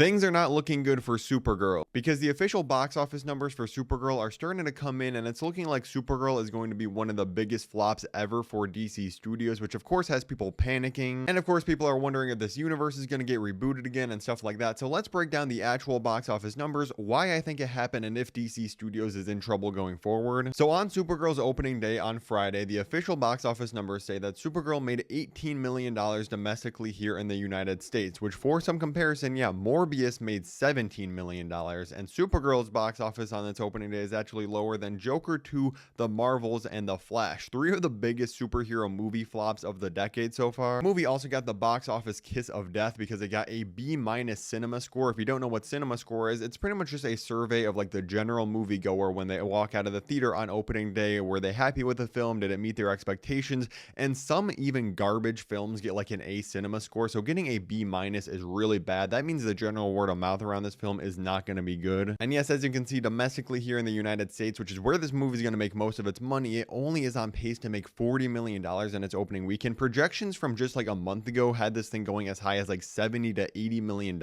Things are not looking good for Supergirl because the official box office numbers for Supergirl are starting to come in, and it's looking like Supergirl is going to be one of the biggest flops ever for DC Studios, which of course has people panicking. And of course, people are wondering if this universe is going to get rebooted again and stuff like that. So let's break down the actual box office numbers, why I think it happened, and if DC Studios is in trouble going forward. So on Supergirl's opening day on Friday, the official box office numbers say that Supergirl made $18 million domestically here in the United States, which for some comparison, yeah, Morbius made $17 million, and Supergirl's box office on its opening day is actually lower than Joker 2, The Marvels, and The Flash, three of the biggest superhero movie flops of the decade so far. The movie also got the box office kiss of death because it got a B- cinema score. If you don't know what cinema score is, it's pretty much just a survey of like the general moviegoer when they walk out of the theater on opening day. Were they happy with the film? Did it meet their expectations? And some even garbage films get like an A cinema score, so getting a B- is really bad. That means the general word of mouth around this film is not going to be good. And yes, as you can see, domestically here in the United States, which is where this movie is going to make most of its money, it only is on pace to make $40 million in its opening weekend. Projections from just like a month ago had this thing going as high as like $70 to $80 million.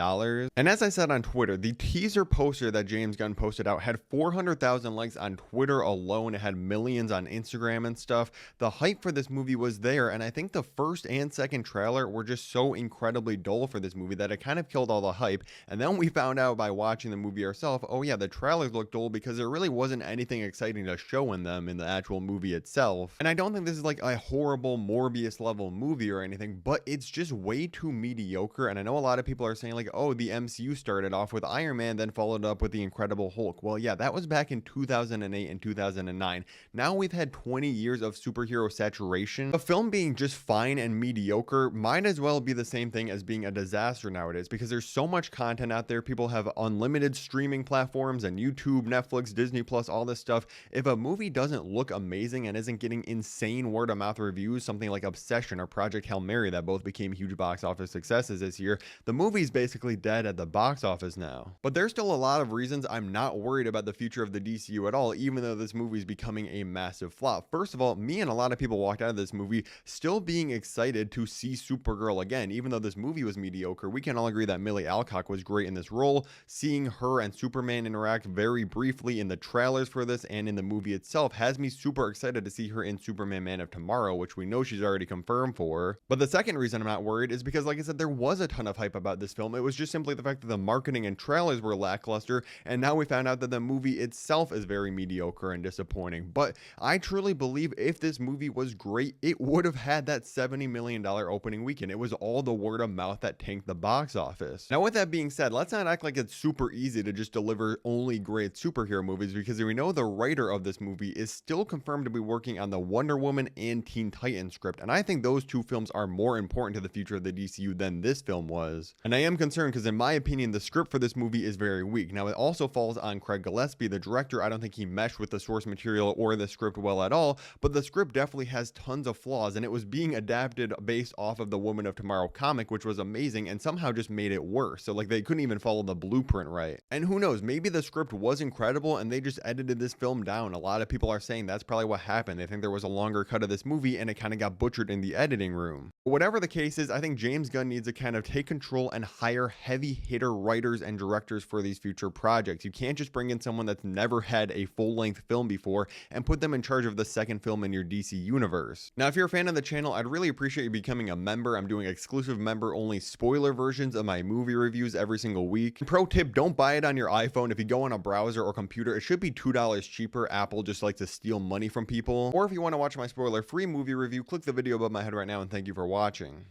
And as I said on Twitter, the teaser poster that James Gunn posted out had 400,000 likes on Twitter alone. It had millions on Instagram and stuff. The hype for this movie was there, and I think the first and second trailer were just so incredibly dull for this movie that it kind of killed all the hype. And then we found out by watching the movie ourselves, oh yeah, the trailers looked dull because there really wasn't anything exciting to show in them in the actual movie itself. And I don't think this is like a horrible Morbius level movie or anything, but it's just way too mediocre. And I know a lot of people are saying like, oh, the MCU started off with Iron Man, then followed up with the Incredible Hulk. Well, yeah, that was back in 2008 and 2009. Now we've had 20 years of superhero saturation. A film being just fine and mediocre might as well be the same thing as being a disaster nowadays, because there's so much content out there. People have unlimited streaming platforms and YouTube, Netflix, Disney Plus, all this stuff. If a movie doesn't look amazing and isn't getting insane word of mouth reviews, something like Obsession or Project Hail Mary that both became huge box office successes this year, the movie's basically dead at the box office now. But there's still a lot of reasons I'm not worried about the future of the DCU at all, even though this movie's becoming a massive flop. First of all, me and a lot of people walked out of this movie still being excited to see Supergirl again. Even though this movie was mediocre, we can all agree that Millie Alcock was great in this role. Seeing her and Superman interact very briefly in the trailers for this and in the movie itself has me super excited to see her in Superman Man of Tomorrow, which we know she's already confirmed for. But the second reason I'm not worried is because, like I said, there was a ton of hype about this film. It was just simply the fact that the marketing and trailers were lackluster, and now we found out that the movie itself is very mediocre and disappointing. But I truly believe if this movie was great, it would have had that $70 million opening weekend. It was all the word of mouth that tanked the box office. Now, with that being said, let's not act like it's super easy to just deliver only great superhero movies, because we know the writer of this movie is still confirmed to be working on the Wonder Woman and Teen Titans script, and I think those two films are more important to the future of the DCU than this film was. And I am concerned because, in my opinion, the script for this movie is very weak. Now, it also falls on Craig Gillespie, the director. I don't think he meshed with the source material or the script well at all, but the script definitely has tons of flaws, and it was being adapted based off of the Woman of Tomorrow comic, which was amazing, and somehow just made it worse. So like they couldn't even follow the blueprint right. And who knows, maybe the script was incredible and they just edited this film down. A lot of people are saying that's probably what happened. They think there was a longer cut of this movie and it kind of got butchered in the editing room. But whatever the case is, I think James Gunn needs to kind of take control and hire heavy hitter writers and directors for these future projects. You can't just bring in someone that's never had a full-length film before and put them in charge of the second film in your DC universe. Now, if you're a fan of the channel, I'd really appreciate you becoming a member. I'm doing exclusive member-only spoiler versions of my movie reviews every single week. Pro tip, don't buy it on your iPhone. If you go on a browser or computer, it should be $2 cheaper. Apple just likes to steal money from people. Or if you want to watch my spoiler-free movie review, click the video above my head right now, and thank you for watching.